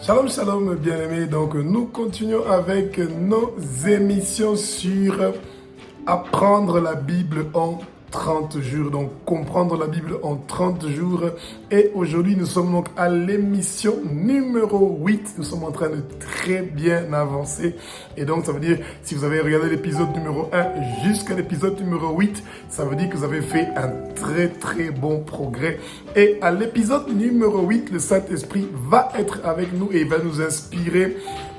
Shalom, shalom, bien-aimés. Donc, nous continuons avec nos émissions sur apprendre la Bible en 30 jours. Donc, comprendre la Bible en 30 jours. Et aujourd'hui, nous sommes donc à l'émission numéro 8. Nous sommes en train de très bien avancer. Et donc, ça veut dire, si vous avez regardé l'épisode numéro 1 jusqu'à l'épisode numéro 8, ça veut dire que vous avez fait un très bon progrès. Et à l'épisode numéro 8, le Saint-Esprit va être avec nous et il va nous inspirer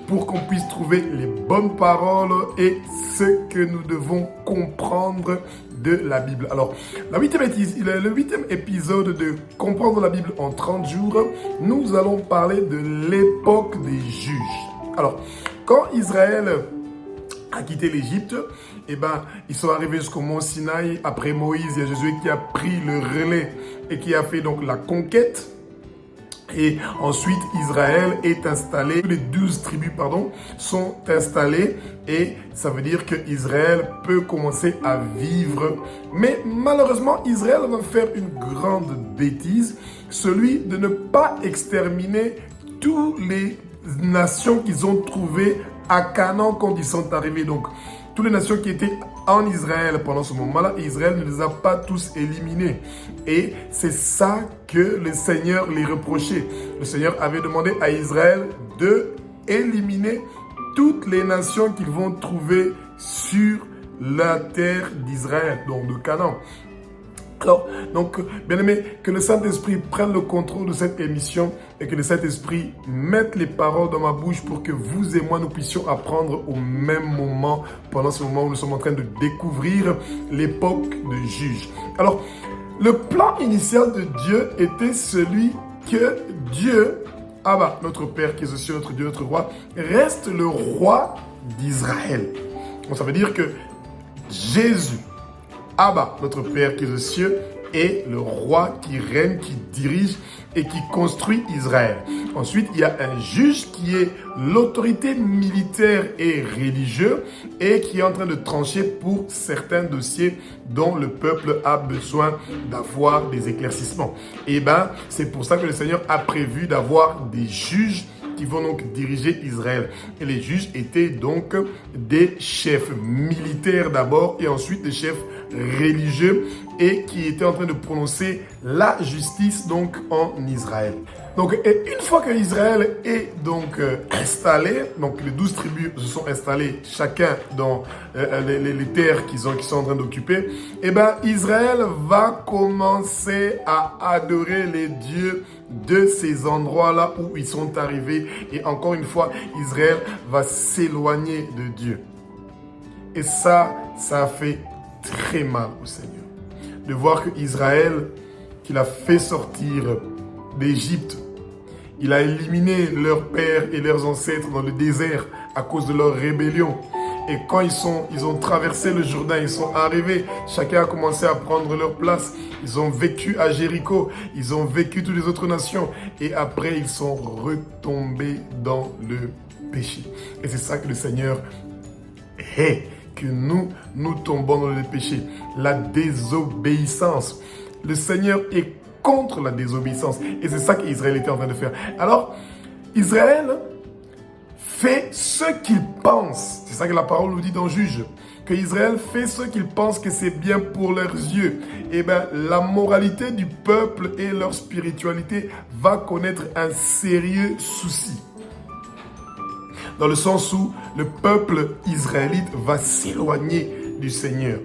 pour qu'on puisse trouver les bonnes paroles et ce que nous devons comprendre de la Bible. Alors, le huitième épisode de Comprendre la Bible en 30 jours, nous allons parler de l'époque des juges. Alors, quand Israël a quitté l'Égypte, ils sont arrivés jusqu'au mont Sinaï. Après Moïse, il y a Josué qui a pris le relais et qui a fait donc la conquête. Et ensuite, Israël est installé, les 12 tribus, sont installées et ça veut dire que Israël peut commencer à vivre. Mais malheureusement, Israël va faire une grande bêtise, celui de ne pas exterminer toutes les nations qu'ils ont trouvées à Canaan quand ils sont arrivés. Donc, toutes les nations qui étaient en Israël pendant ce moment-là, Israël ne les a pas tous éliminés. Et c'est ça que le Seigneur les reprochait. Le Seigneur avait demandé à Israël de éliminer toutes les nations qu'ils vont trouver sur la terre d'Israël, donc de Canaan. Alors, donc, bien aimé, que le Saint-Esprit prenne le contrôle de cette émission et que le Saint-Esprit mette les paroles dans ma bouche pour que vous et moi, nous puissions apprendre au même moment, pendant ce moment où nous sommes en train de découvrir l'époque de juges. Alors, le plan initial de Dieu était celui que Dieu, Abba, notre Père qui est aussi notre Dieu, notre Roi, reste le roi d'Israël. Donc, ça veut dire que Jésus, Abba, notre Père qui est aux cieux, est le roi qui règne, qui dirige et qui construit Israël. Ensuite, il y a un juge qui est l'autorité militaire et religieuse et qui est en train de trancher pour certains dossiers dont le peuple a besoin d'avoir des éclaircissements. Et c'est pour ça que le Seigneur a prévu d'avoir des juges qui vont donc diriger Israël. Et les juges étaient donc des chefs militaires d'abord et ensuite des chefs religieux et qui étaient en train de prononcer la justice donc en Israël. Donc une fois que Israël est donc installé, donc les 12 tribus se sont installées chacun dans les terres qu'ils sont en train d'occuper, Israël va commencer à adorer les dieux de ces endroits-là où ils sont arrivés. Et encore une fois, Israël va s'éloigner de Dieu. Et ça a fait très mal au Seigneur. De voir que Israël, qu'il a fait sortir d'Égypte, il a éliminé leurs pères et leurs ancêtres dans le désert à cause de leur rébellion. Et quand ils ont traversé le Jourdain, ils sont arrivés, chacun a commencé à prendre leur place. Ils ont vécu à Jéricho, ils ont vécu toutes les autres nations. Et après, ils sont retombés dans le péché. Et c'est ça que le Seigneur hait, que nous tombons dans le péché. La désobéissance. Le Seigneur est contre la désobéissance. Et c'est ça qu'Israël était en train de faire. Alors, Israël fait ce qu'il pense. C'est ça que la parole nous dit dans Juge. Que Israël fait ce qu'il pense que c'est bien pour leurs yeux. Et la moralité du peuple et leur spiritualité va connaître un sérieux souci. Dans le sens où le peuple israélite va s'éloigner du Seigneur.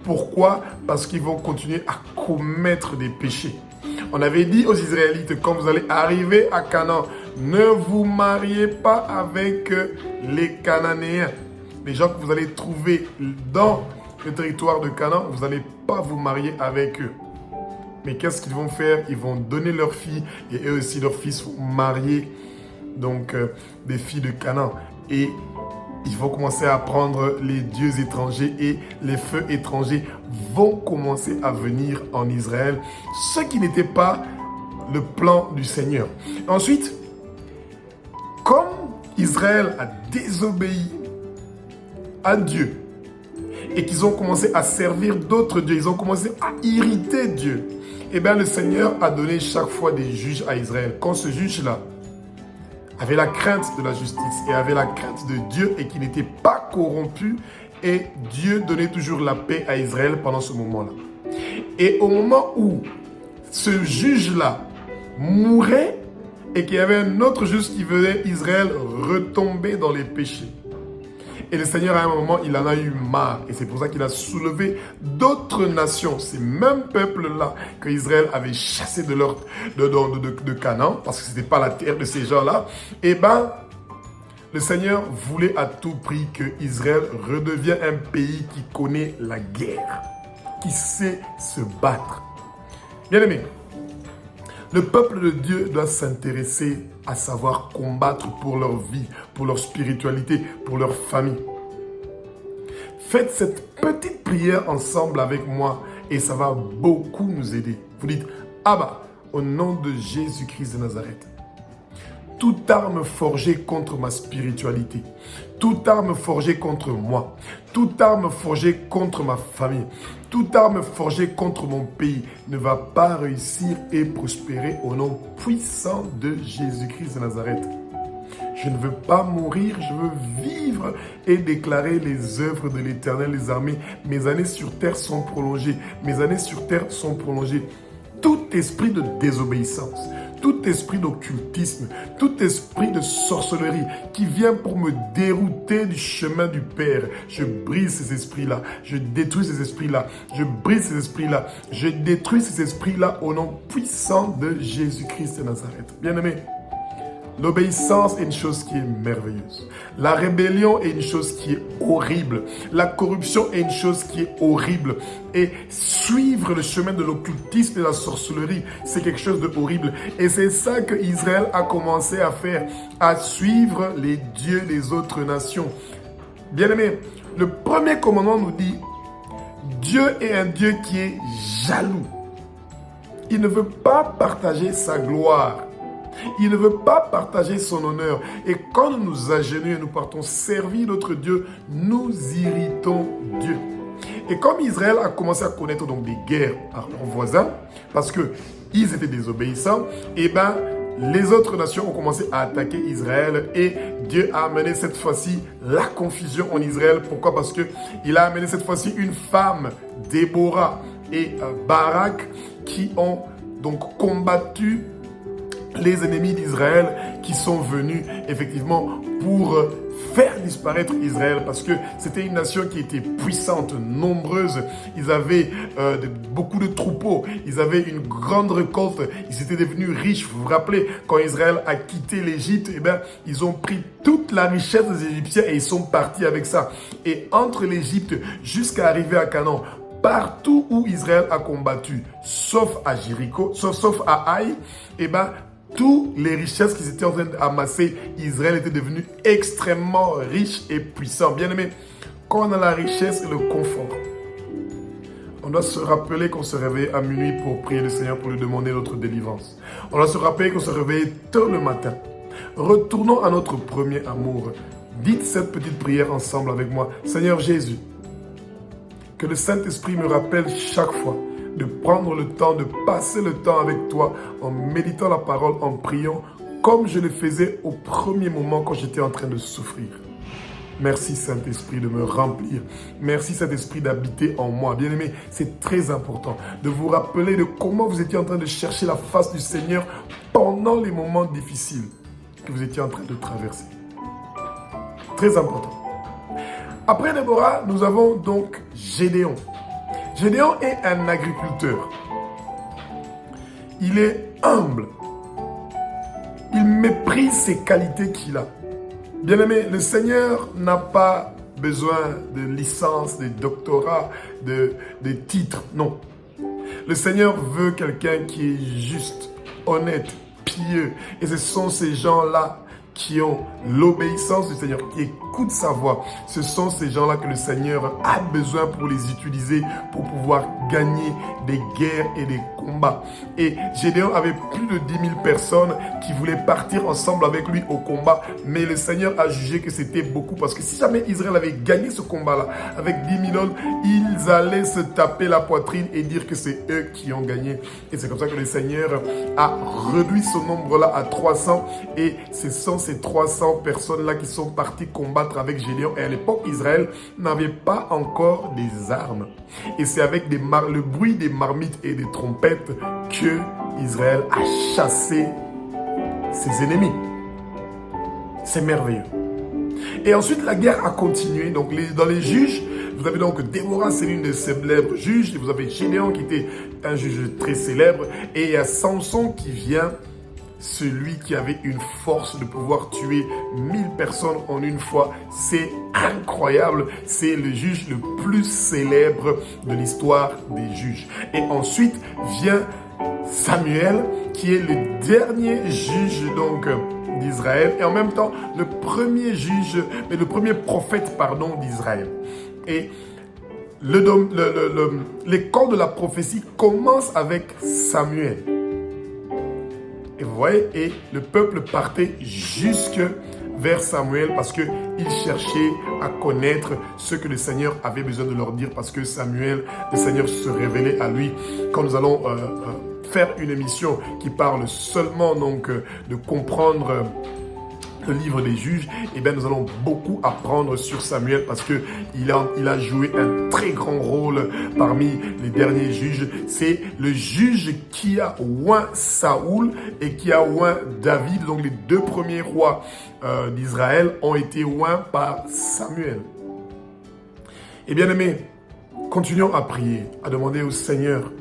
Pourquoi? Parce qu'ils vont continuer à commettre des péchés. On avait dit aux Israélites, quand vous allez arriver à Canaan, ne vous mariez pas avec les Cananéens. Les gens que vous allez trouver dans le territoire de Canaan, vous n'allez pas vous marier avec eux. Mais qu'est-ce qu'ils vont faire? Ils vont donner leurs filles et eux aussi leurs fils vont marier donc des filles de Canaan. Et ils vont commencer à prendre les dieux étrangers et les feux étrangers vont commencer à venir en Israël, ce qui n'était pas le plan du Seigneur. Ensuite, comme Israël a désobéi à Dieu et qu'ils ont commencé à servir d'autres dieux, ils ont commencé à irriter Dieu, le Seigneur a donné chaque fois des juges à Israël. Quand ce juge-là avait la crainte de la justice et avait la crainte de Dieu et qui n'était pas corrompu. Et Dieu donnait toujours la paix à Israël pendant ce moment-là. Et au moment où ce juge-là mourait et qu'il y avait un autre juge qui venait, Israël retombait dans les péchés. Et le Seigneur, à un moment, il en a eu marre. Et c'est pour ça qu'il a soulevé d'autres nations, ces mêmes peuples-là que Israël avait chassés de Canaan, parce que ce n'était pas la terre de ces gens-là. Et bien, le Seigneur voulait à tout prix que Israël redevienne un pays qui connaît la guerre, qui sait se battre. Bien-aimés, le peuple de Dieu doit s'intéresser à savoir combattre pour leur vie, pour leur spiritualité, pour leur famille. Faites cette petite prière ensemble avec moi et ça va beaucoup nous aider. Vous dites, Abba, au nom de Jésus-Christ de Nazareth, toute arme forgée contre ma spiritualité, toute arme forgée contre moi, toute arme forgée contre ma famille, toute arme forgée contre mon pays ne va pas réussir et prospérer au nom puissant de Jésus-Christ de Nazareth. Je ne veux pas mourir, je veux vivre et déclarer les œuvres de l'Éternel des armées. Mes années sur terre sont prolongées, mes années sur terre sont prolongées. Tout esprit de désobéissance, tout esprit d'occultisme, tout esprit de sorcellerie qui vient pour me dérouter du chemin du Père, je brise ces esprits-là, je détruis ces esprits-là, je brise ces esprits-là, je détruis ces esprits-là au nom puissant de Jésus-Christ de Nazareth. Bien-aimés, l'obéissance est une chose qui est merveilleuse. La rébellion est une chose qui est horrible. La corruption est une chose qui est horrible. Et suivre le chemin de l'occultisme et de la sorcellerie, c'est quelque chose de horrible. Et c'est ça que Israël a commencé à faire, à suivre les dieux des autres nations. Bien-aimés, le premier commandement nous dit, Dieu est un Dieu qui est jaloux. Il ne veut pas partager sa gloire. Il ne veut pas partager son honneur. Et quand nous nous agenouillons et nous partons servir notre Dieu, nous irritons Dieu. Et comme Israël a commencé à connaître donc des guerres par leurs voisins, parce qu'ils étaient désobéissants, et ben les autres nations ont commencé à attaquer Israël et Dieu a amené cette fois-ci la confusion en Israël. Pourquoi? Parce qu'il a amené cette fois-ci une femme, Déborah et Barak, qui ont donc combattu les ennemis d'Israël qui sont venus effectivement pour faire disparaître Israël parce que c'était une nation qui était puissante, nombreuse. Ils avaient beaucoup de troupeaux, ils avaient une grande récolte, ils étaient devenus riches. Vous vous rappelez, quand Israël a quitté l'Égypte, eh bien, ils ont pris toute la richesse des Égyptiens et ils sont partis avec ça. Et entre l'Égypte jusqu'à arriver à Canaan, partout où Israël a combattu, sauf à Jéricho, sauf à Haï, eh bien, toutes les richesses qu'ils étaient en train d'amasser, Israël était devenu extrêmement riche et puissant. Bien aimé, quand on a la richesse et le confort, on doit se rappeler qu'on se réveille à minuit pour prier le Seigneur, pour lui demander notre délivrance. On doit se rappeler qu'on se réveille tôt le matin. Retournons à notre premier amour. Dites cette petite prière ensemble avec moi. Seigneur Jésus, que le Saint-Esprit me rappelle chaque fois de prendre le temps, de passer le temps avec toi en méditant la parole, en priant, comme je le faisais au premier moment quand j'étais en train de souffrir. Merci Saint-Esprit de me remplir. Merci Saint-Esprit d'habiter en moi. Bien-aimé, c'est très important de vous rappeler de comment vous étiez en train de chercher la face du Seigneur pendant les moments difficiles que vous étiez en train de traverser. Très important. Après Déborah, nous avons donc Gédéon. Gédéon est un agriculteur. Il est humble. Il méprise ses qualités qu'il a. Bien-aimé, le Seigneur n'a pas besoin de licence, de doctorat, de titres. Non. Le Seigneur veut quelqu'un qui est juste, honnête, pieux. Et ce sont ces gens-là qui ont l'obéissance du Seigneur, qui écoutent sa voix. Ce sont ces gens-là que le Seigneur a besoin pour les utiliser, pour pouvoir gagner des guerres et des combats combat. Et Gédéon avait plus de 10 000 personnes qui voulaient partir ensemble avec lui au combat. Mais le Seigneur a jugé que c'était beaucoup parce que si jamais Israël avait gagné ce combat-là avec 10 000 hommes, ils allaient se taper la poitrine et dire que c'est eux qui ont gagné. Et c'est comme ça que le Seigneur a réduit ce nombre-là à 300. Et ce sont ces 300 personnes-là qui sont parties combattre avec Gédéon. Et à l'époque, Israël n'avait pas encore des armes. Et c'est avec le bruit des marmites et des trompettes que Israël a chassé ses ennemis. C'est merveilleux. Et ensuite, la guerre a continué. Donc, dans les juges, vous avez donc Déborah, c'est l'une des célèbres juges. Et vous avez Gédéon qui était un juge très célèbre. Et il y a Samson qui vient, celui qui avait une force de pouvoir tuer 1000 personnes en une fois. C'est incroyable. C'est le juge le plus célèbre de l'histoire des juges. Et ensuite vient Samuel, qui est le dernier juge donc d'Israël et en même temps le premier juge, mais le premier prophète d'Israël. Et l'école de la prophétie commence avec Samuel. Et vous voyez, et le peuple partait jusque vers Samuel parce qu'il cherchait à connaître ce que le Seigneur avait besoin de leur dire parce que Samuel, le Seigneur se révélait à lui. Quand nous allons faire une émission qui parle seulement donc de comprendre le livre des juges, et bien nous allons beaucoup apprendre sur Samuel parce que il a joué un très grand rôle parmi les derniers juges. C'est le juge qui a oint Saoul et qui a oint David. Donc les deux premiers rois d'Israël ont été oints par Samuel. Et bien aimés, continuons à prier, à demander au Seigneur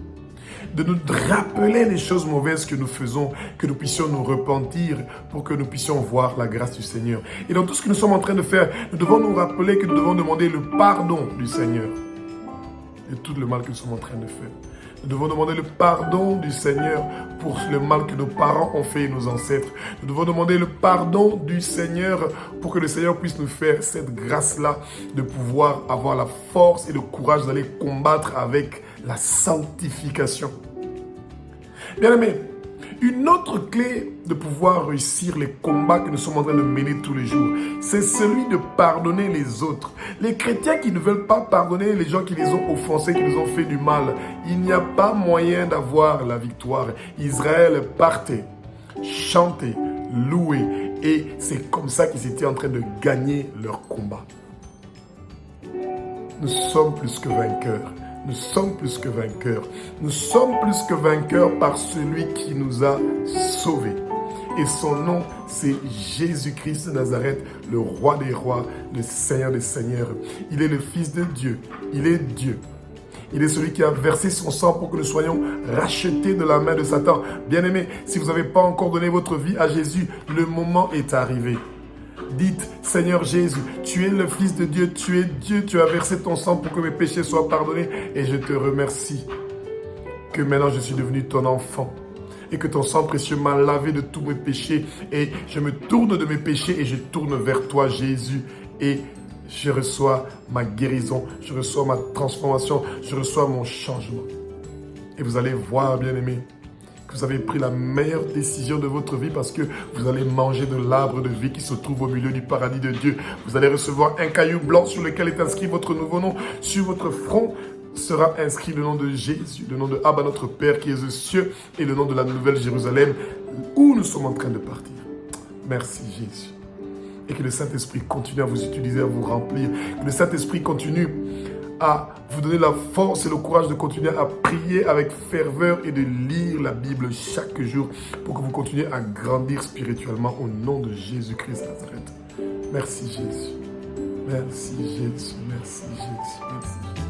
de nous rappeler les choses mauvaises que nous faisons, que nous puissions nous repentir pour que nous puissions voir la grâce du Seigneur. Et dans tout ce que nous sommes en train de faire, nous devons nous rappeler que nous devons demander le pardon du Seigneur de tout le mal que nous sommes en train de faire. Nous devons demander le pardon du Seigneur pour le mal que nos parents ont fait et nos ancêtres. Nous devons demander le pardon du Seigneur pour que le Seigneur puisse nous faire cette grâce-là de pouvoir avoir la force et le courage d'aller combattre avec la sanctification. Bien aimé, une autre clé de pouvoir réussir les combats que nous sommes en train de mener tous les jours, c'est celui de pardonner les autres. Les chrétiens qui ne veulent pas pardonner les gens qui les ont offensés, qui les ont fait du mal, il n'y a pas moyen d'avoir la victoire. Israël partait, chantait, louait, et c'est comme ça qu'ils étaient en train de gagner leur combat. Nous sommes plus que vainqueurs. Nous sommes plus que vainqueurs. Nous sommes plus que vainqueurs par celui qui nous a sauvés. Et son nom, c'est Jésus-Christ de Nazareth, le roi des rois, le Seigneur des seigneurs. Il est le Fils de Dieu. Il est Dieu. Il est celui qui a versé son sang pour que nous soyons rachetés de la main de Satan. Bien-aimés, si vous n'avez pas encore donné votre vie à Jésus, le moment est arrivé. Dites, Seigneur Jésus, tu es le Fils de Dieu, tu as versé ton sang pour que mes péchés soient pardonnés et je te remercie que maintenant je suis devenu ton enfant et que ton sang précieux m'a lavé de tous mes péchés et je me tourne de mes péchés et je tourne vers toi Jésus et je reçois ma guérison, je reçois ma transformation, je reçois mon changement. Et vous allez voir, bien-aimés, que vous avez pris la meilleure décision de votre vie parce que vous allez manger de l'arbre de vie qui se trouve au milieu du paradis de Dieu. Vous allez recevoir un caillou blanc sur lequel est inscrit votre nouveau nom. Sur votre front sera inscrit le nom de Jésus, le nom de Abba notre Père qui est aux cieux et le nom de la nouvelle Jérusalem où nous sommes en train de partir. Merci Jésus. Et que le Saint-Esprit continue à vous utiliser, à vous remplir. Que le Saint-Esprit continue à vous donner la force et le courage de continuer à prier avec ferveur et de lire la Bible chaque jour pour que vous continuiez à grandir spirituellement au nom de Jésus-Christ de Nazareth. Merci Jésus. Merci Jésus. Merci Jésus. Merci Jésus.